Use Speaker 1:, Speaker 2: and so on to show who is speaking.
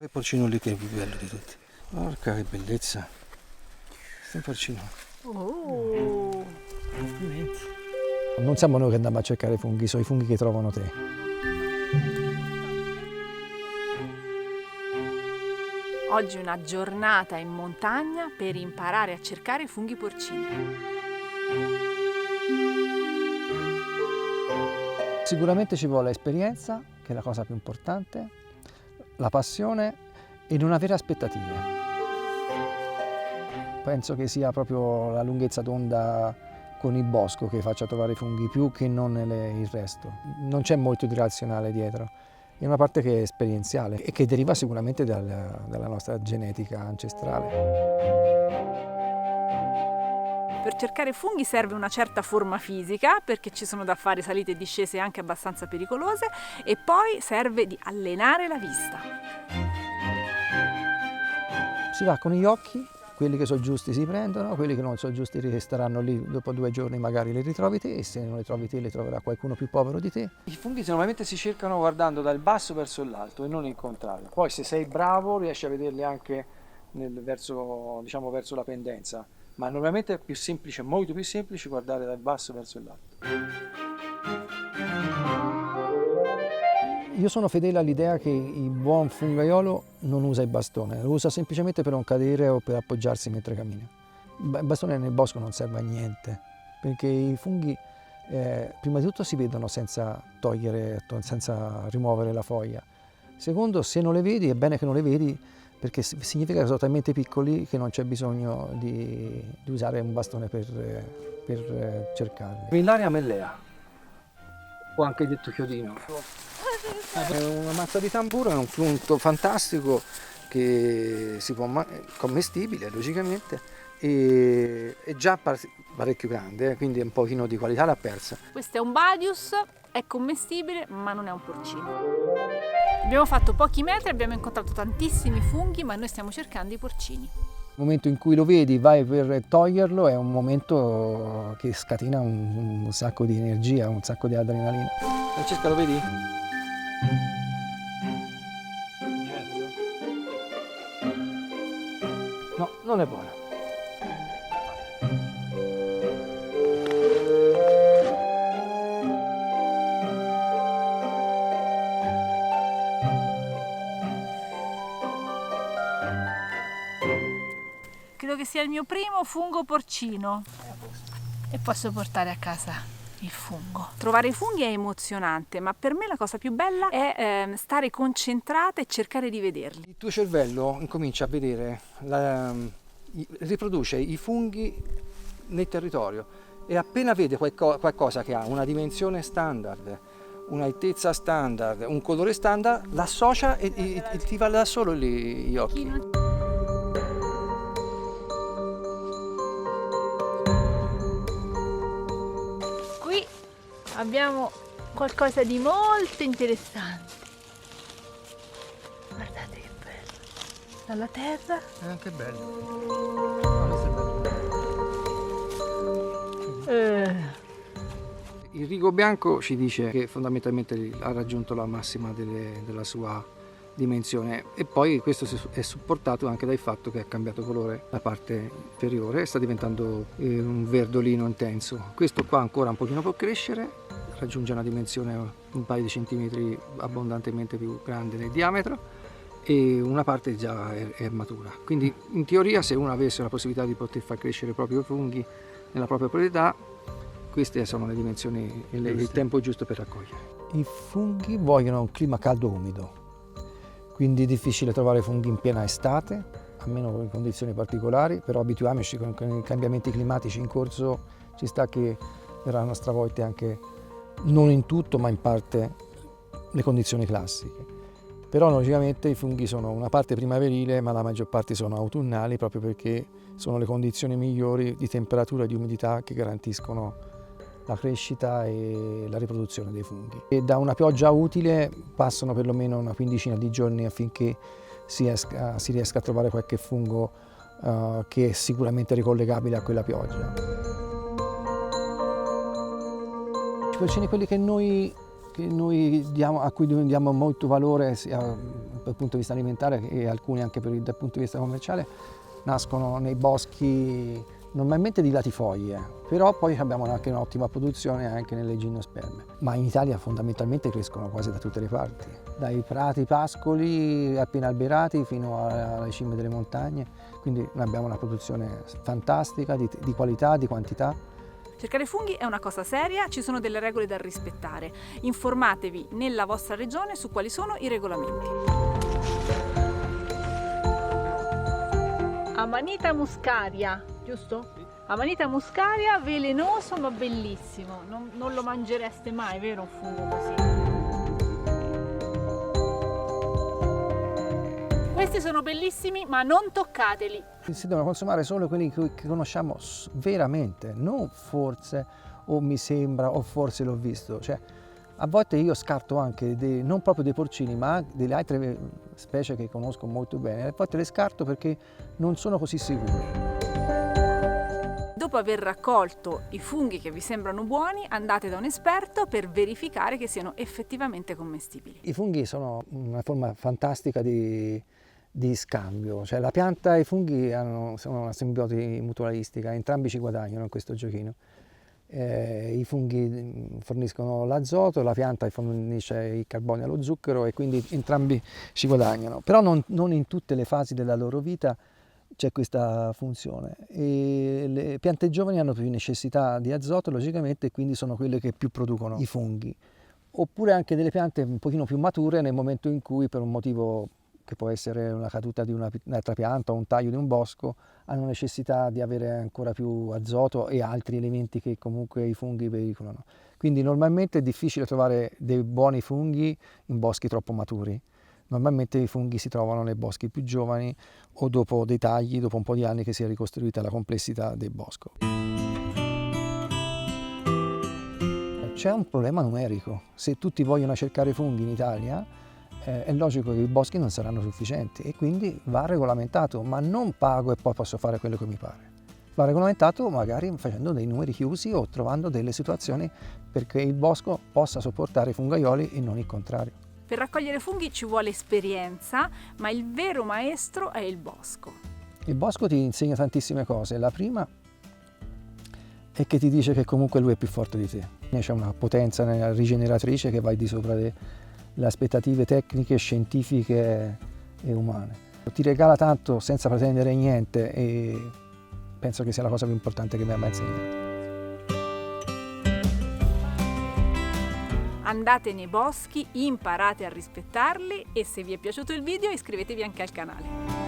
Speaker 1: Il porcino lì che è il più bello di tutti. Porca che bellezza. Questo è un porcino.
Speaker 2: Oh, complimenti.
Speaker 3: Non siamo noi che andiamo a cercare i funghi, sono i funghi che trovano te.
Speaker 2: Oggi è una giornata in montagna per imparare a cercare funghi porcini.
Speaker 3: Sicuramente ci vuole esperienza, che è la cosa più importante, la passione e non avere aspettative. Penso che sia proprio la lunghezza d'onda con il bosco che faccia trovare i funghi più che non il resto. Non c'è molto di razionale dietro, è una parte che è esperienziale e che deriva sicuramente dalla nostra genetica ancestrale.
Speaker 2: Per cercare funghi serve una certa forma fisica, perché ci sono da fare salite e discese anche abbastanza pericolose, e poi serve di allenare la vista.
Speaker 3: Si va con gli occhi, quelli che sono giusti si prendono, quelli che non sono giusti resteranno lì, dopo 2 giorni magari li ritrovi te, e se non li trovi te li troverà qualcuno più povero di te.
Speaker 1: I funghi normalmente si cercano guardando dal basso verso l'alto e non il contrario. Poi se sei bravo riesci a vederli anche verso la pendenza, ma normalmente è più semplice, molto più semplice guardare dal basso verso l'alto.
Speaker 3: Io sono fedele all'idea che il buon fungaiolo non usa il bastone, lo usa semplicemente per non cadere o per appoggiarsi mentre cammina. Il bastone nel bosco non serve a niente, perché i funghi prima di tutto si vedono senza rimuovere la foglia. Secondo, se non le vedi, è bene che non le vedi, perché significa che sono talmente piccoli che non c'è bisogno di usare un bastone per cercarli.
Speaker 1: Villaria mellea, o anche detto chiodino. È una mazza di tamburo, è un frutto fantastico che si può commestibile logicamente, e è già parecchio grande, quindi un pochino di qualità l'ha persa.
Speaker 2: Questo è un Badius, è commestibile ma non è un porcino. Abbiamo fatto pochi metri, abbiamo incontrato tantissimi funghi, ma noi stiamo cercando i porcini.
Speaker 3: Il momento in cui lo vedi, vai per toglierlo, è un momento che scatena un sacco di energia, un sacco di adrenalina.
Speaker 1: Francesca, lo vedi? No, non è buona.
Speaker 2: Credo che sia il mio primo fungo porcino e posso portare a casa il fungo. Trovare i funghi è emozionante, ma per me la cosa più bella è stare concentrata e cercare di vederli.
Speaker 1: Il tuo cervello incomincia a vedere, riproduce i funghi nel territorio, e appena vede qualcosa che ha una dimensione standard, un'altezza standard, un colore standard, l'associa e ti va da solo lì gli occhi.
Speaker 2: Qui abbiamo qualcosa di molto interessante. Guardate che bello. Dalla terra.
Speaker 1: È anche bello. Il rigo bianco ci dice che fondamentalmente ha raggiunto la massima della sua dimensione, e poi questo è supportato anche dal fatto che ha cambiato colore la parte inferiore e sta diventando un verdolino intenso. Questo qua ancora un pochino può crescere, raggiunge una dimensione un paio di centimetri abbondantemente più grande nel diametro, e una parte già è matura. Quindi in teoria, se uno avesse la possibilità di poter far crescere proprio i funghi nella propria proprietà, queste sono le dimensioni e il tempo giusto per raccogliere.
Speaker 3: I funghi vogliono un clima caldo-umido, quindi è difficile trovare funghi in piena estate, almeno in condizioni particolari, però abituiamoci con i cambiamenti climatici in corso, ci sta che verranno stravolte anche, non in tutto, ma in parte, le condizioni classiche. Però logicamente i funghi sono una parte primaverile, ma la maggior parte sono autunnali, proprio perché sono le condizioni migliori di temperatura e di umidità che garantiscono la crescita e la riproduzione dei funghi. E da una pioggia utile passano perlomeno una quindicina di giorni affinché si riesca a trovare qualche fungo che è sicuramente ricollegabile a quella pioggia. I porcini, quelli a cui diamo molto valore, sia dal punto di vista alimentare e alcuni anche dal punto di vista commerciale, nascono nei boschi normalmente di latifoglie, però poi abbiamo anche un'ottima produzione anche nelle gimnosperme. Ma in Italia fondamentalmente crescono quasi da tutte le parti, dai prati pascoli appena alberati fino alle cime delle montagne, quindi abbiamo una produzione fantastica di qualità, di quantità.
Speaker 2: Cercare funghi è una cosa seria, ci sono delle regole da rispettare. Informatevi nella vostra regione su quali sono i regolamenti. Amanita muscaria, giusto? Sì. Amanita muscaria, velenoso ma bellissimo. Non lo mangereste mai, vero, un fungo così? Questi sono bellissimi, ma non toccateli.
Speaker 3: Si devono consumare solo quelli che conosciamo veramente, non forse o mi sembra o forse l'ho visto. Cioè, a volte io scarto anche non proprio dei porcini, ma delle altre specie che conosco molto bene. A volte le scarto perché non sono così sicuro.
Speaker 2: Dopo aver raccolto i funghi che vi sembrano buoni, andate da un esperto per verificare che siano effettivamente commestibili.
Speaker 3: I funghi sono una forma fantastica di scambio, cioè la pianta e i funghi sono una simbiosi mutualistica, entrambi ci guadagnano in questo giochino. I funghi forniscono l'azoto, la pianta fornisce il carbonio allo zucchero e quindi entrambi ci guadagnano, però non in tutte le fasi della loro vita c'è questa funzione e le piante giovani hanno più necessità di azoto logicamente e quindi sono quelle che più producono i funghi, oppure anche delle piante un pochino più mature nel momento in cui per un motivo che può essere una caduta di un'altra pianta o un taglio di un bosco, hanno necessità di avere ancora più azoto e altri elementi che comunque i funghi veicolano. Quindi normalmente è difficile trovare dei buoni funghi in boschi troppo maturi. Normalmente i funghi si trovano nei boschi più giovani o dopo dei tagli, dopo un po' di anni che si è ricostruita la complessità del bosco. C'è un problema numerico. Se tutti vogliono cercare funghi in Italia, è logico che i boschi non saranno sufficienti e quindi va regolamentato, ma non pago e poi posso fare quello che mi pare. Va regolamentato magari facendo dei numeri chiusi o trovando delle situazioni perché il bosco possa sopportare i fungaioli e non il contrario.
Speaker 2: Per raccogliere funghi ci vuole esperienza, ma il vero maestro è il bosco.
Speaker 3: Il bosco ti insegna tantissime cose. La prima è che ti dice che comunque lui è più forte di te. C'è una potenza rigeneratrice che va al di sopra le aspettative tecniche, scientifiche e umane. Ti regala tanto senza pretendere niente e penso che sia la cosa più importante che mi ha mai insegnato.
Speaker 2: Andate nei boschi, imparate a rispettarli e se vi è piaciuto il video iscrivetevi anche al canale.